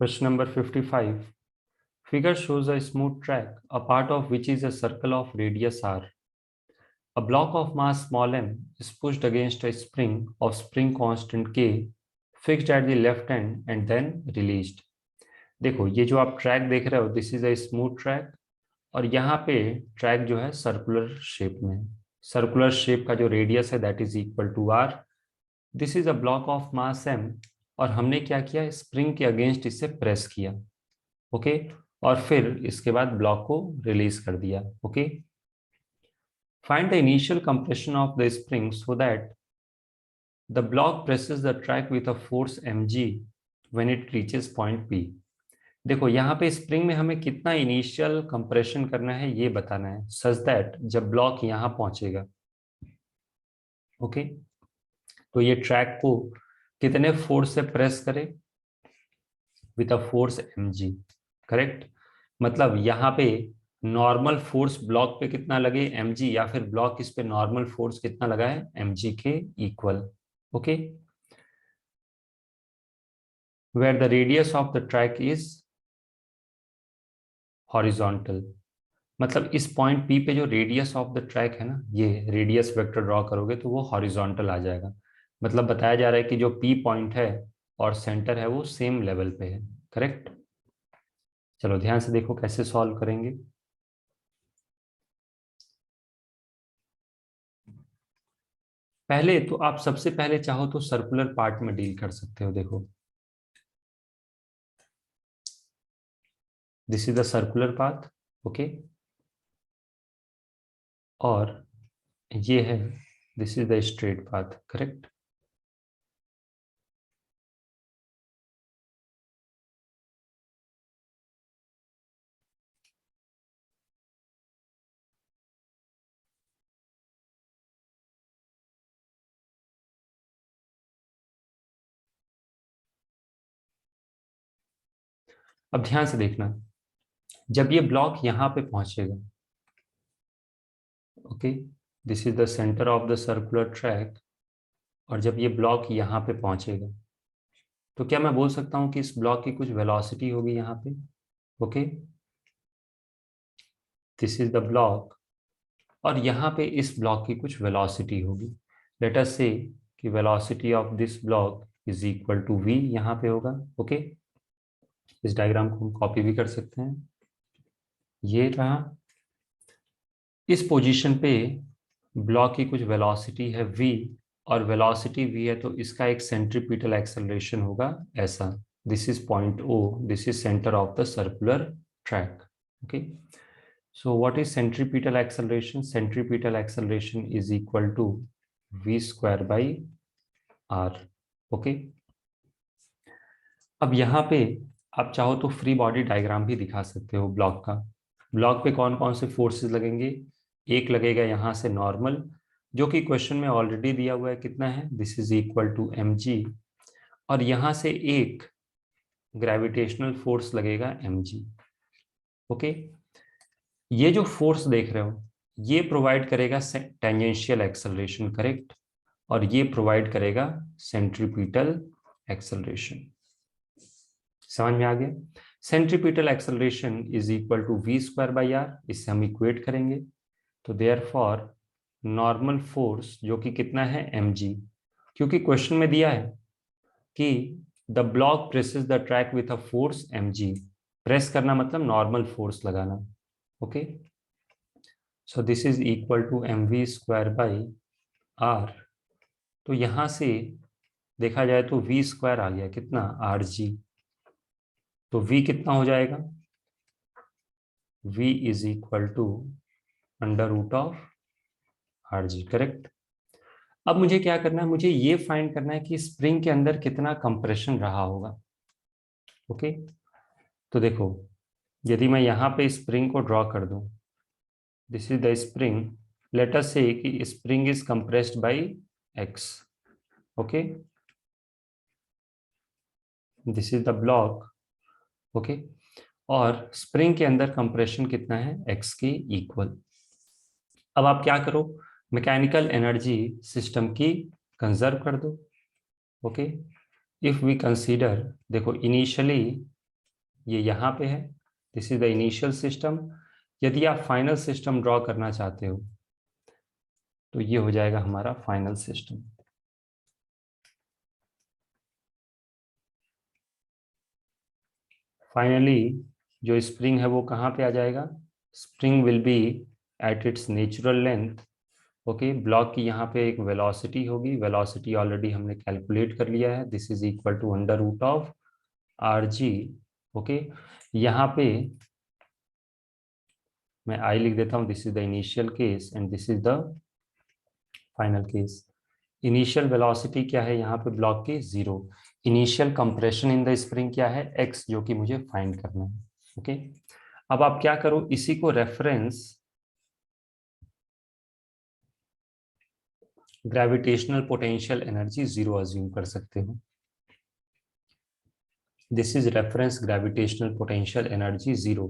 Question number 55. Figure shows a smooth track, a part of which is a circle of radius r. A block of mass small m is pushed against a spring of spring constant k, fixed at the left end and then released. देखो ये जो आप track देख रहे हो, this is a smooth track, और यहाँ पे ट्रैक जो है सर्कुलर शेप में, सर्कुलर शेप का जो रेडियस है that is equal to r. This is a block of mass m, और हमने क्या किया, स्प्रिंग के अगेंस्ट इसे प्रेस किया. ओके और फिर इसके बाद ब्लॉक को रिलीज कर दिया. Okay find the initial compression of the spring so that the block presses the track with a force mg when it reaches point p. देखो यहाँ पे स्प्रिंग में हमें कितना इनिशियल कंप्रेशन करना है ये बताना है, सच दैट जब ब्लॉक यहाँ पहुंचेगा. ओके तो ये ट्रैक को कितने फोर्स से प्रेस करे, with a force mg. Correct, मतलब यहाँ पे नॉर्मल फोर्स ब्लॉक पे कितना लगे mg, या फिर ब्लॉक इस पे नॉर्मल फोर्स कितना लगा है mg के equal. Okay where the radius of the track is horizontal. मतलब इस पॉइंट P पे जो रेडियस ऑफ द ट्रैक है ना, ये रेडियस वेक्टर ड्रॉ करोगे तो वो हॉरिजॉन्टल आ जाएगा. मतलब बताया जा रहा है कि जो P पॉइंट है और सेंटर है वो सेम लेवल पे है. करेक्ट, चलो ध्यान से देखो कैसे सॉल्व करेंगे. पहले तो आप सबसे पहले चाहो तो सर्कुलर पार्ट में डील कर सकते हो. देखो this is the circular path. Okay और ये है, this is the straight path. Correct, अब ध्यान से देखना, जब ये ब्लॉक यहां पे पहुंचेगा, okay this is the centre of the circular track, और जब ये ब्लॉक यहाँ पे पहुंचेगा तो क्या मैं बोल सकता हूँ कि इस ब्लॉक की कुछ वेलोसिटी होगी यहाँ पे. Okay this is the block, और यहाँ पे इस ब्लॉक की कुछ वेलोसिटी होगी. लेट अस से कि velocity of this block is equal to v यहाँ पे होगा. ओके इस डायग्राम को हम कॉपी भी कर सकते हैं. ये रहा, इस पोजीशन पे ब्लॉक की कुछ वेलोसिटी है v, और वेलोसिटी v है तो इसका एक सेंट्रीपिटल एक्सेलरेशन होगा ऐसा. This is point O, this is centre of the circular track. Okay so what is centripetal acceleration? Centripetal acceleration is equal to v square by r. Okay अब यहाँ पे आप चाहो तो फ्री बॉडी डायग्राम भी दिखा सकते हो ब्लॉक का. ब्लॉक पे कौन कौन से फोर्सेस लगेंगे, एक लगेगा यहाँ से नॉर्मल, जो कि क्वेश्चन में ऑलरेडी दिया हुआ है कितना है, this is equal to mg, और यहाँ से एक ग्रेविटेशनल फोर्स लगेगा mg. ओके ये जो फोर्स देख रहे हो ये प्रोवाइड करेगा टेंजेंशियल एक्सेलरेशन. करेक्ट, और ये प्रोवाइड करेगा सेंट्रीपिटल एक्सेलरेशन. समझ में आ गया? Centripetal acceleration is equal to v square by r, इससे हम इक्वेट करेंगे. तो देयरफॉर नॉर्मल फोर्स जो कि कितना है mg, क्योंकि क्वेश्चन में दिया है कि the block presses the track with a force mg. Press करना मतलब नॉर्मल फोर्स लगाना. Okay so this is equal to mv square by r. तो यहां से देखा जाए तो v स्क्वायर आ गया कितना, rg. तो v कितना हो जाएगा, v is equal to under root of rg. Correct, अब मुझे क्या करना है, मुझे ये फाइंड करना है कि स्प्रिंग के अंदर कितना कंप्रेशन रहा होगा. ओके तो देखो यदि मैं यहाँ पे स्प्रिंग को ड्रॉ कर दूं, this is the spring, let us say कि spring is compressed by x. Okay this is the block. Okay और स्प्रिंग के अंदर कंप्रेशन कितना है, x के इक्वल. अब आप क्या करो, मैकेनिकल एनर्जी सिस्टम की कंजर्व कर दो. ओके इफ वी कंसीडर, देखो इनिशियली ये यहाँ पे है, this is the initial system. यदि आप फाइनल सिस्टम ड्रॉ करना चाहते हो तो ये हो जाएगा हमारा फाइनल सिस्टम। फाइनली जो स्प्रिंग है वो कहाँ पे आ जाएगा, spring will be at its natural length. Okay, block की यहाँ पे एक वेलोसिटी होगी, वेलोसिटी ऑलरेडी हमने कैलकुलेट कर लिया है, this is equal to under root of r g. Okay, यहाँ पे मैं आई लिख देता हूँ, this is the initial case and this is the final case. Initial velocity क्या है यहाँ पे ब्लॉक की, 0। Initial compression in the spring क्या है, x, जो कि मुझे फाइंड करना है। ओके, अब आप क्या करो, इसी को reference gravitational potential energy 0 assume कर सकते हो। This is reference gravitational potential energy 0,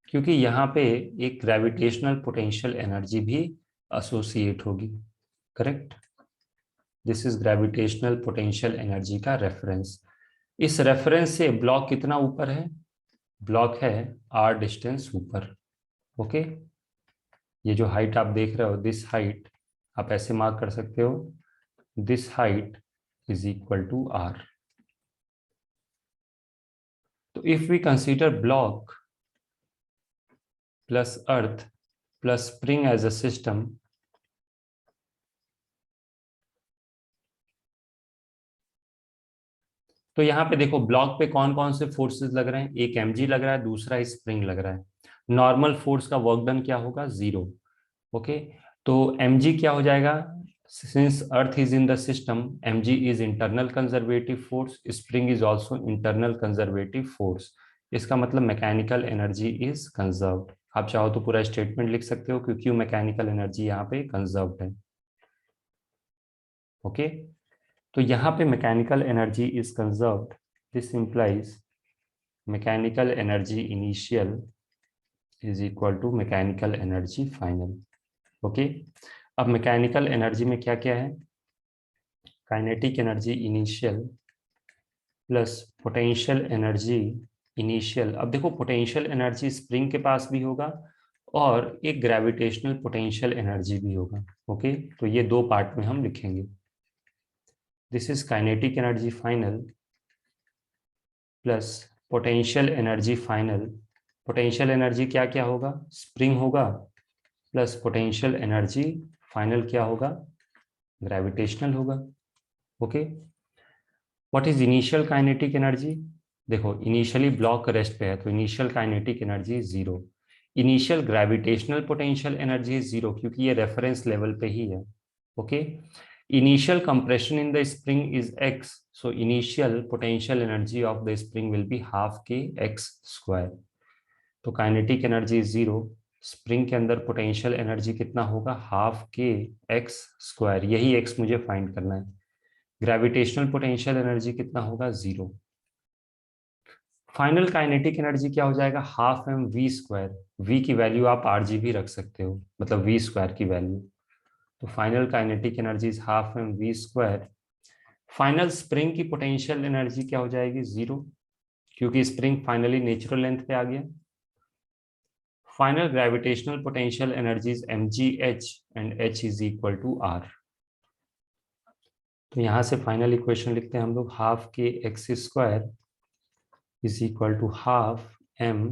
क्योंकि यहाँ पे एक ग्रेविटेशनल पोटेंशियल एनर्जी भी एसोसिएट होगी। Correct, this is gravitational potential energy का रेफरेंस। इस रेफरेंस से ब्लॉक कितना ऊपर है, ब्लॉक है r डिस्टेंस ऊपर। ओके, ये जो हाइट आप देख रहे हो, दिस हाइट आप ऐसे मार्क कर सकते हो, this height is equal to r। तो if we consider block plus earth plus spring as a system, तो यहाँ पे देखो ब्लॉक पे कौन कौन से फोर्सेस लग रहे हैं, एक mg लग रहा है, दूसरा स्प्रिंग लग रहा है। नॉर्मल फोर्स का वर्क डन क्या होगा, 0। ओके, तो mg क्या हो जाएगा, since earth is in the system, mg is internal conservative force, spring is also internal conservative force. इसका मतलब मैकेनिकल एनर्जी इज कंजर्व्ड। आप चाहो तो पूरा स्टेटमेंट लिख सकते हो क्योंकि मैकेनिकल एनर्जी यहाँ पे कंजर्व्ड है। ओके, तो यहाँ पे mechanical energy is conserved, this implies mechanical energy initial is equal to mechanical energy final. Okay, अब मैकेनिकल एनर्जी में क्या क्या है, kinetic energy initial plus potential energy initial. अब देखो पोटेंशियल एनर्जी स्प्रिंग के पास भी होगा और एक ग्रेविटेशनल पोटेंशियल एनर्जी भी होगा। ओके, तो ये दो पार्ट में हम लिखेंगे, this is kinetic energy final plus potential energy final. Potential energy क्या क्या होगा, स्प्रिंग होगा, प्लस पोटेंशियल एनर्जी फाइनल क्या होगा, ग्रेविटेशनल होगा। Okay, what is initial kinetic energy, देखो इनिशियली ब्लॉक रेस्ट पे है तो initial kinetic energy 0। Initial gravitational potential energy 0 क्योंकि ये रेफरेंस लेवल पे ही है। Okay, initial compression in the spring is x, so initial potential energy of the spring will be half k x square। तो kinetic energy 0, spring के अंदर potential energy कितना होगा, half k x square, यही x मुझे find करना है। Gravitational potential energy कितना होगा, 0। फाइनल काइनेटिक एनर्जी क्या हो जाएगा, half M we square, v की वैल्यू आप आर जी भी रख सकते हो, मतलब वी स्क्वायर की वैल्यू। तो final kinetic energy is half M we square. Final spring की पोटेंशियल एनर्जी क्या हो जाएगी, 0, क्योंकि स्प्रिंग फाइनली नेचुरल लेंथ पे आ गया। Final gravitational potential energy is M g h and h is equal to r. तो यहां से फाइनल इक्वेशन लिखते हैं हम लोग, half k x square is equal to half M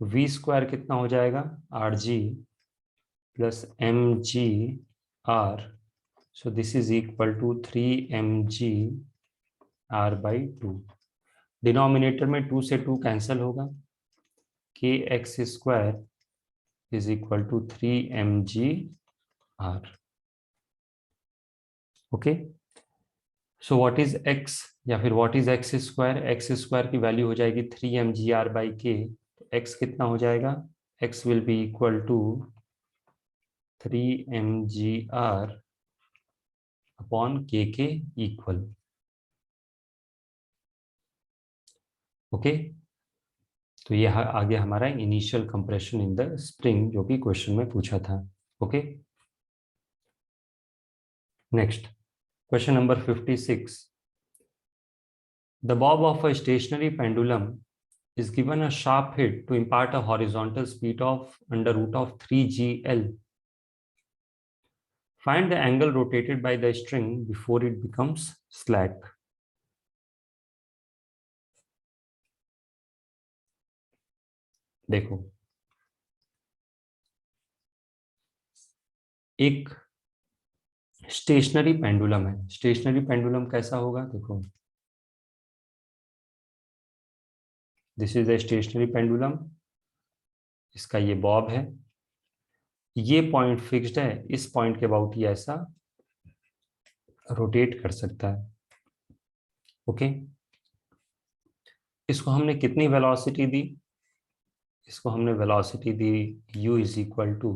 we square कितना हो जाएगा, r g plus M g r, so this is equal to 3 mg r by 2। Denominator में 2 से 2 कैंसिल होगा, k x square is equal to 3 mg r. Okay, so what is x, या फिर what is x square, x square की value हो जाएगी 3 mg r by के, तो x कितना हो जाएगा, x will be equal to 3 mg r upon k equal. Okay, तो ये आ गया हमारा initial compression in the spring जो कि क्वेश्चन में पूछा था। ओके, next question number 56। The bob of a stationary pendulum is given a sharp hit to impart a horizontal speed of under root of 3gl. Find the angle rotated by the string before it becomes slack. देखो, एक stationary pendulum है। Stationary pendulum कैसा होगा? देखो, this is a stationary pendulum. इसका ये Bob है, ये पॉइंट फिक्स्ड है, इस पॉइंट के अबाउट ये ऐसा रोटेट कर सकता है। ओके, इसको हमने कितनी वेलोसिटी दी? इसको हमने वेलोसिटी दी u is equal to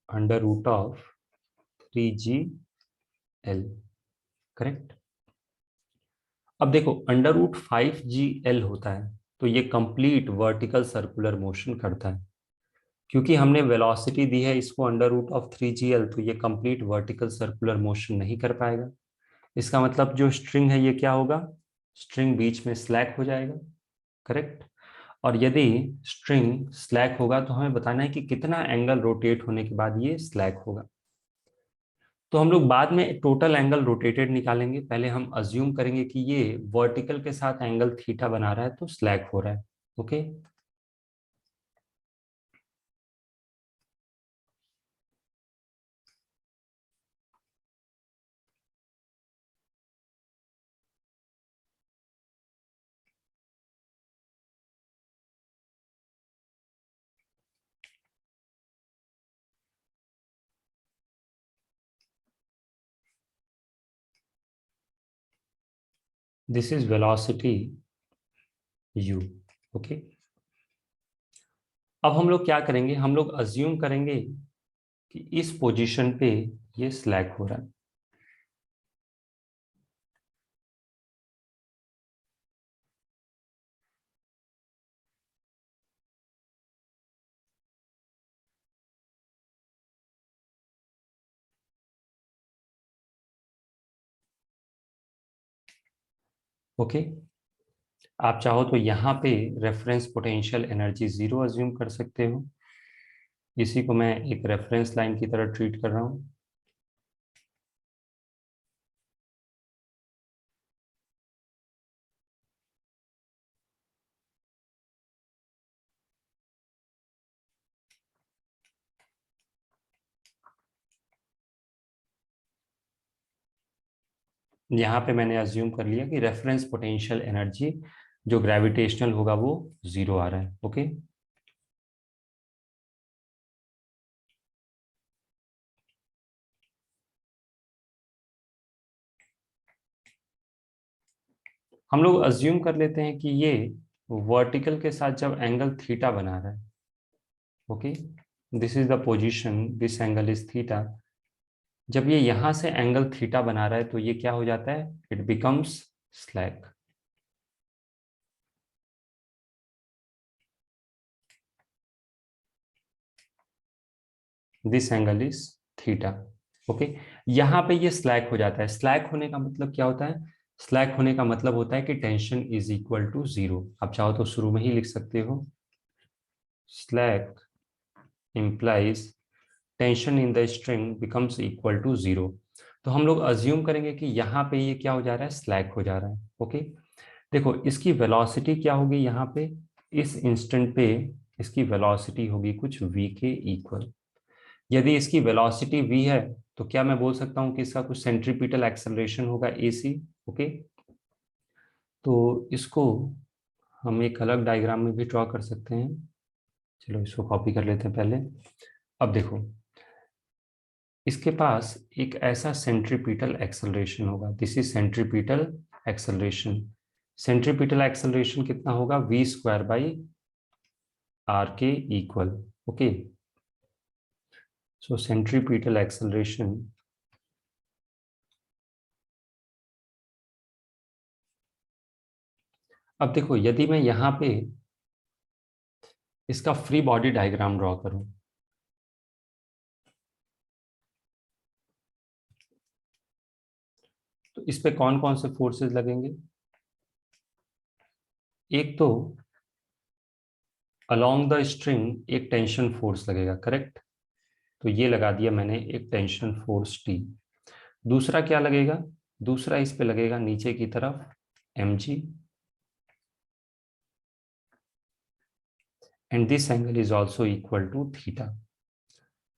under root of 3gl। Correct. अब देखो, अंडर रूट 5gl होता है तो ये कंप्लीट वर्टिकल सर्कुलर मोशन करता है। क्योंकि हमने वेलोसिटी दी है इसको अंडर रूट ऑफ 3gl, तो ये कंप्लीट वर्टिकल सर्कुलर मोशन नहीं कर पाएगा। इसका मतलब जो स्ट्रिंग है ये क्या होगा? स्ट्रिंग बीच में स्लैक हो जाएगा। करेक्ट। और यदि स्ट्रिंग स्लैक होगा तो हमें बताना है कि कितना एंगल रोटेट होने के बाद ये स्लैक होगा। तो हम लोग बाद में टोटल एंगल रोटेटेड निकालेंगे, पहले हम अज्यूम करेंगे कि ये वर्टिकल के साथ एंगल थीटा बना रहा है तो स्लैक हो रहा है। Okay, this is velocity u। Okay, अब हम लोग क्या करेंगे? हम लोग अज्यूम करेंगे कि इस पोजीशन पे ये स्लैक हो रहा है। ओके, आप चाहो तो यहाँ पे रेफरेंस पोटेंशियल एनर्जी 0 अज्यूम कर सकते हो। इसी को मैं एक रेफरेंस लाइन की तरह ट्रीट कर रहा हूँ। यहाँ पे मैंने अज्यूम कर लिया कि रेफरेंस पोटेंशियल एनर्जी जो ग्रेविटेशनल होगा वो 0 आ रहा है। ओके, हम लोग अज्यूम कर लेते हैं कि ये वर्टिकल के साथ जब एंगल थीटा बना रहा है। Okay, this is the position, this angle is theta. जब ये यहां से एंगल थीटा बना रहा है तो ये क्या हो जाता है? It becomes slack. This angle is theta. Okay, यहां पे ये स्लैक हो जाता है। स्लैक होने का मतलब क्या होता है? स्लैक होने का मतलब होता है कि टेंशन इज इक्वल टू 0। आप चाहो तो शुरू में ही लिख सकते हो, slack implies tension in the string becomes equal to 0। तो हम लोग अज्यूम करेंगे कि यहाँ पे ये क्या हो जा रहा है? स्लैक हो जा रहा है। ओके, देखो इसकी वेलोसिटी क्या होगी यहाँ पे? इस इंस्टेंट पे इसकी वेलोसिटी होगी कुछ v के इक्वल। यदि इसकी वेलोसिटी v है तो क्या मैं बोल सकता हूँ कि इसका कुछ सेंट्रीपिटल एक्सेलरेशन होगा ac। ओके, तो इसको हम एक अलग डायग्राम में भी ड्रॉ कर सकते हैं। चलो इसको कॉपी कर लेते हैं पहले। अब देखो, इसके पास एक ऐसा सेंट्रीपिटल एक्सेलरेशन होगा। This is centripetal acceleration. Centripetal acceleration कितना होगा? v² बाई आर के इक्वल। ओके, सो सेंट्रीपिटल एक्सेलरेशन अब देखो, यदि मैं यहाँ पे इसका फ्री बॉडी डायग्राम ड्रॉ करूं तो इस पे कौन कौन से फोर्सेस लगेंगे? एक तो अलोंग द स्ट्रिंग एक टेंशन फोर्स लगेगा, करेक्ट। तो ये लगा दिया मैंने एक टेंशन फोर्स टी। दूसरा क्या लगेगा, दूसरा इस पे लगेगा नीचे की तरफ mg, and this angle is also equal to theta.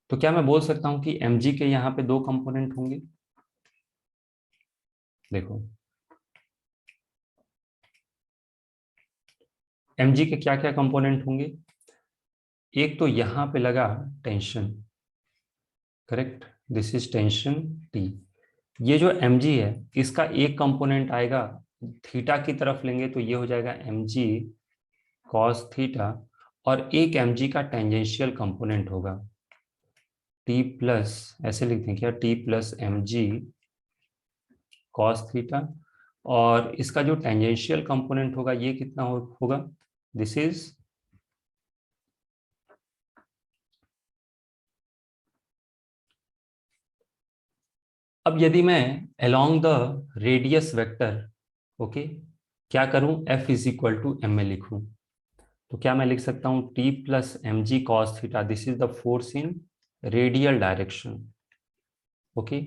तो क्या मैं बोल सकता हूं कि mg के यहाँ पे दो कंपोनेंट होंगे? देखो mg के क्या क्या कंपोनेंट होंगे। एक तो यहां पे लगा tension, correct, this is tension T. ये जो mg है इसका एक कंपोनेंट आएगा थीटा की तरफ लेंगे तो ये हो जाएगा mg cos थीटा, और एक mg का टेंजेंशियल कंपोनेंट होगा t प्लस, ऐसे लिख दें क्या, t plus mg cos theta, और इसका जो टेंजेंशियल कंपोनेंट होगा ये कितना होगा, दिस इज, अब यदि मैं along the radius vector, okay, क्या करूं, f is equal to M A लिखूं, तो क्या मैं लिख सकता हूं t plus M G cos theta, this is the force in radial direction, okay,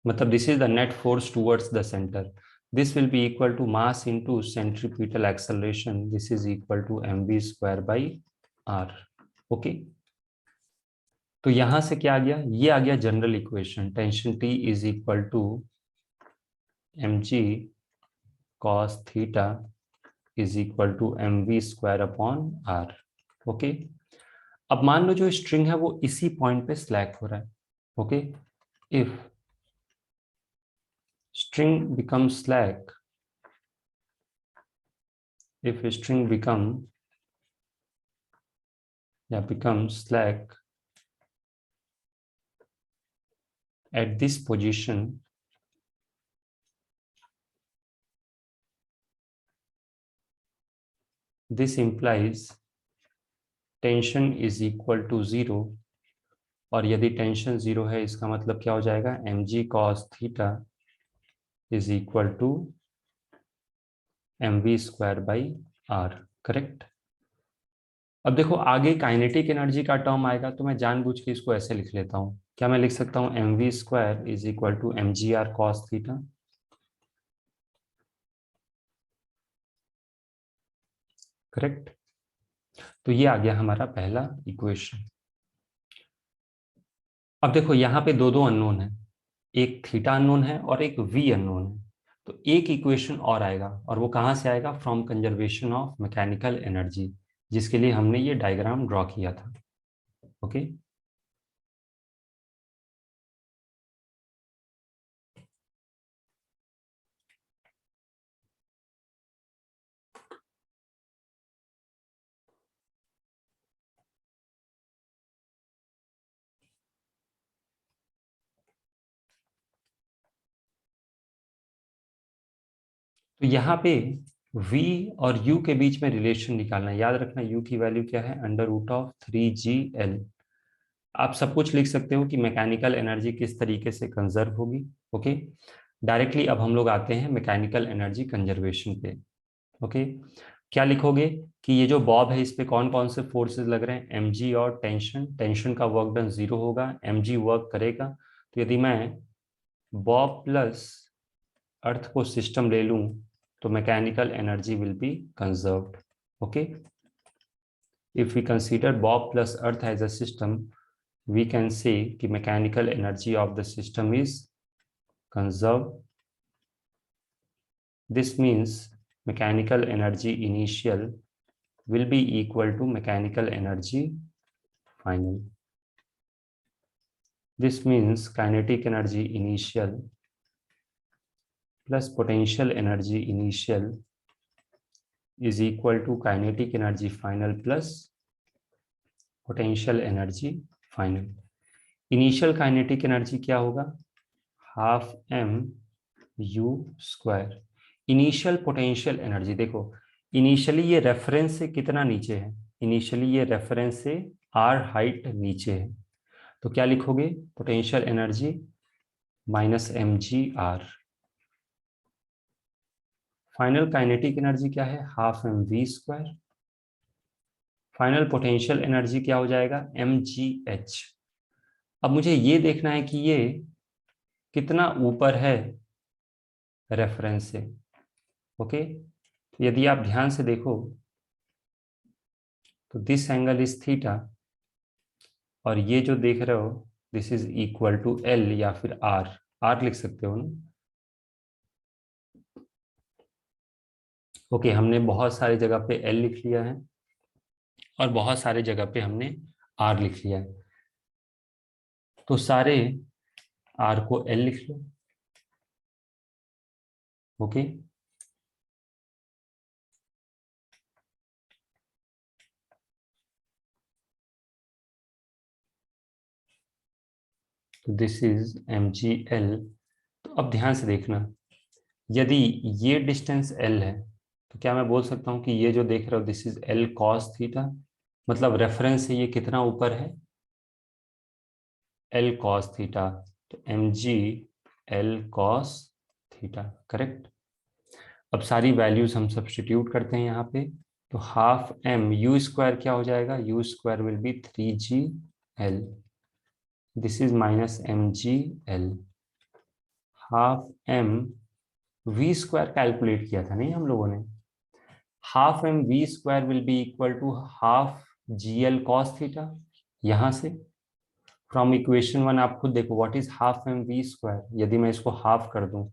मतलब this is the net force towards the centre, this will be equal to mass into centripetal acceleration, this is equal to mv square by R, okay. तो यहां से क्या आ गया, ये आ गया general equation, tension T is equal to mg cos theta is equal to mv square upon R, okay. अब मान लो जो स्ट्रिंग है वो इसी पॉइंट पे स्लैक हो रहा है, okay. If string becomes slack, if string becomes slack at this position, this implies tension is equal to 0, और यदि टेंशन 0 है इसका मतलब क्या हो जाएगा, mg cos theta is equal to mv square by R, correct. अब देखो आगे काइनेटिक एनर्जी का टर्म आएगा तो मैं जानबूझ के इसको ऐसे लिख लेता हूं, क्या मैं लिख सकता हूं mv square is equal to mg R cos theta, correct. तो ये आ गया हमारा पहला इक्वेशन। अब देखो यहाँ पे दो दो अननोन है, एक थीटा अननोन है और एक वी अननोन है, तो एक इक्वेशन और आएगा, और वो कहाँ से आएगा, from conservation of mechanical energy, जिसके लिए हमने ये डायग्राम ड्रॉ किया था, ओके। तो यहाँ पे v और u के बीच में रिलेशन निकालना है, याद रखना u की वैल्यू क्या है, अंडर रूट ऑफ 3gl। आप सब कुछ लिख सकते हो कि मैकेनिकल एनर्जी किस तरीके से कंजर्व होगी, ओके। डायरेक्टली अब हम लोग आते हैं मैकेनिकल एनर्जी कंजर्वेशन पे, ओके। क्या लिखोगे कि ये जो बॉब है इस पे कौन कौन से फोर्सेस लग रहे हैं, mg और टेंशन, टेंशन का वर्क डन 0 होगा, mg वर्क करेगा, तो यदि मैं बॉब प्लस अर्थ को सिस्टम ले लूं तो mechanical energy will be conserved, okay. If we consider bob plus earth as a system, we can say कि mechanical energy of the system is conserved. This means mechanical energy initial will be equal to mechanical energy final. This means kinetic energy initial plus potential energy initial is equal to kinetic energy final plus potential energy final. Initial kinetic energy क्या होगा, half M U square. Initial potential energy देखो, initially ये reference से कितना नीचे है, initially ये reference से आर हाइट नीचे है, तो क्या लिखोगे, potential energy minus mg R, final kinetic energy क्या है, half M we square. Final potential energy क्या हो जाएगा, एम जी एच। अब मुझे ये देखना है कि ये कितना ऊपर है रेफरेंस से। ओके, यदि आप ध्यान से देखो तो दिस एंगल इज थीटा, और ये जो देख रहे हो this is equal to L या फिर आर, आर लिख सकते हो ना। ओके, हमने बहुत सारी जगह पे एल लिख लिया है और बहुत सारी जगह पे हमने आर लिख लिया है, तो सारे आर को एल लिख लो। ओके, तो this is M G L. तो अब ध्यान से देखना, यदि ये डिस्टेंस एल है तो क्या मैं बोल सकता हूं कि ये जो देख रहे हो this is L cos theta, मतलब रेफरेंस से ये कितना ऊपर है, एल कॉस थीटा। तो M G L cos theta, correct. अब सारी वैल्यूज हम सब्स्टिट्यूट करते हैं यहाँ पे, तो हाफ एम यू स्क्वायर क्या हो जाएगा, U square will be 3g L, this is minus M G L. Half M we square calculate किया था नहीं हम लोगों ने, half M we square will be equal to half G L cos theta. यहां से फ्रॉम इक्वेशन वन आप खुद देखो what is half M we square, यदि मैं इसको हाफ कर दूं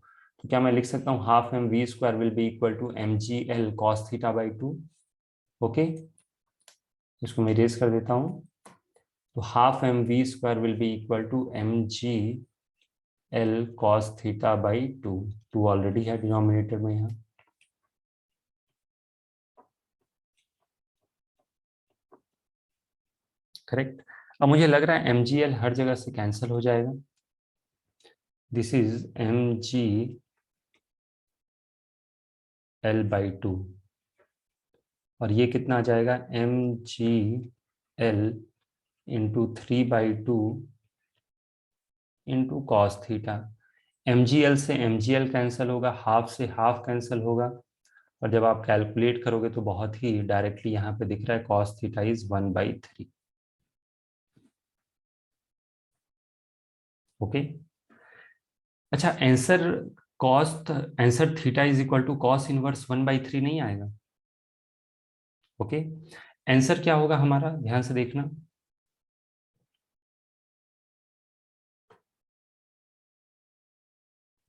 तो क्या मैं लिख सकता हूँ half M we square will be equal to M G L cos theta by 2। Okay, इसको मैं इरेज कर देता हूँ, तो half M we square will be equal to M G L cos theta by 2। 2 already है denominator में यहाँ, correct. अब मुझे लग रहा है एम जी एल हर जगह से कैंसिल हो जाएगा, this is M G L by 2, और ये कितना आ जाएगा, M G L into 3/2 into cos theta. M G L से एम जी एल कैंसिल होगा, हाफ से हाफ कैंसिल होगा, और जब आप कैलकुलेट करोगे तो बहुत ही डायरेक्टली यहाँ पे दिख रहा है कॉस थीटा इज 1/3। ओके, अच्छा answer cos, answer theta is equal to cos inverse 1/3 नहीं आएगा। ओके, आंसर क्या होगा हमारा, ध्यान से देखना,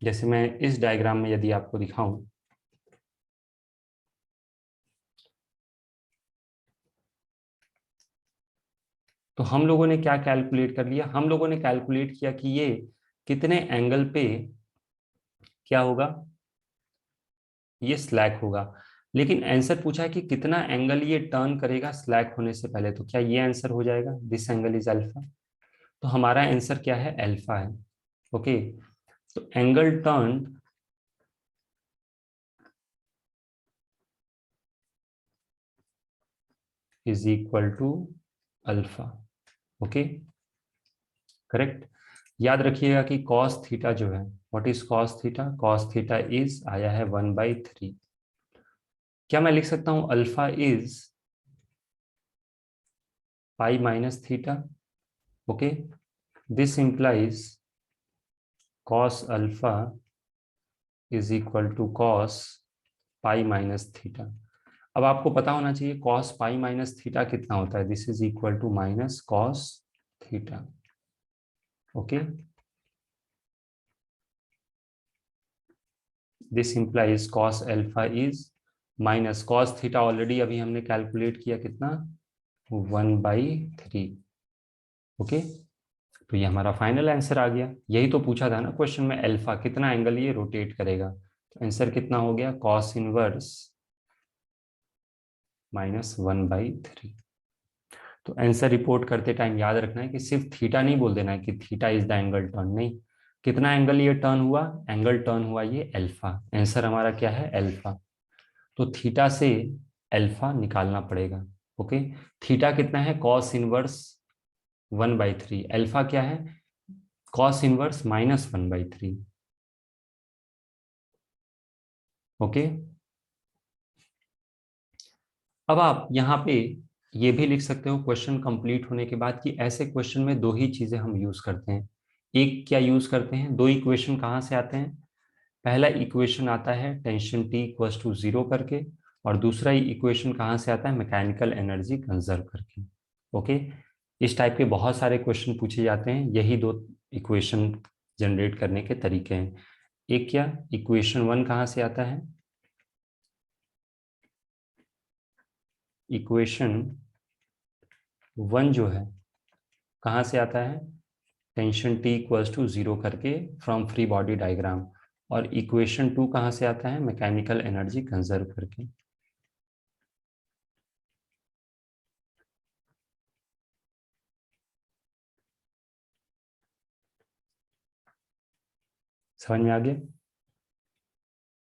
जैसे मैं इस डायग्राम में यदि आपको दिखाऊं, तो हम लोगों ने क्या कैलकुलेट कर लिया, हम लोगों ने कैलकुलेट किया कि ये कितने एंगल पे क्या होगा, ये स्लैक होगा। लेकिन आंसर पूछा है कि कितना एंगल ये टर्न करेगा स्लैक होने से पहले, तो क्या ये आंसर हो जाएगा, दिस एंगल इज अल्फा। तो हमारा आंसर क्या है, अल्फा है। ओके, तो angle turn is equal to alpha. Okay, correct. याद रखिएगा कि cos थीटा जो है, what is cos theta, cos theta is आया है 1/3। क्या मैं लिख सकता हूं alpha is pi minus theta. Okay, this implies cos alpha is equal to cos pi minus theta. अब आपको पता होना चाहिए cos पाई माइनस थीटा कितना होता है, this is equal to minus cos theta. Okay, this implies cos alpha is minus cos theta, already अभी हमने कैलकुलेट किया कितना, 1/3। ओके, तो ये हमारा फाइनल आंसर आ गया, यही तो पूछा था ना क्वेश्चन में, अल्फा कितना एंगल ये रोटेट करेगा, तो आंसर कितना हो गया, cos इनवर्स -1/3। तो आंसर रिपोर्ट करते टाइम याद रखना है कि सिर्फ थीटा नहीं बोल देना है कि theta is the angle turn, नहीं, कितना एंगल ये टर्न हुआ, एंगल टर्न हुआ ये अल्फा, आंसर हमारा क्या है अल्फा। तो थीटा से अल्फा निकालना पड़ेगा। ओके, थीटा कितना है, कॉस इनवर्स 1/3, अल्फा क्या है, कॉस इनवर्स -1/3। ओके, अब आप यहाँ पे ये भी लिख सकते हो क्वेश्चन कंप्लीट होने के बाद कि ऐसे क्वेश्चन में दो ही चीजें हम यूज करते हैं। एक क्या यूज करते हैं, दो इक्वेशन कहाँ से आते हैं। पहला इक्वेशन आता है tension T equals to zero करके, और दूसरा इक्वेशन कहाँ से आता है, मैकेनिकल एनर्जी कंजर्व करके। ओके, इस टाइप के बहुत सारे क्वेश्चन पूछे जाते हैं, यही दो इक्वेशन जनरेट करने के तरीके हैं। एक क्या, इक्वेशन वन कहाँ से आता है, इक्वेशन वन जो है कहाँ से आता है, tension T equals to zero करके फ्रॉम फ्री बॉडी डायग्राम। और इक्वेशन टू कहाँ से आता है, मैकेनिकल एनर्जी कंजर्व करके। समझ में आ गया।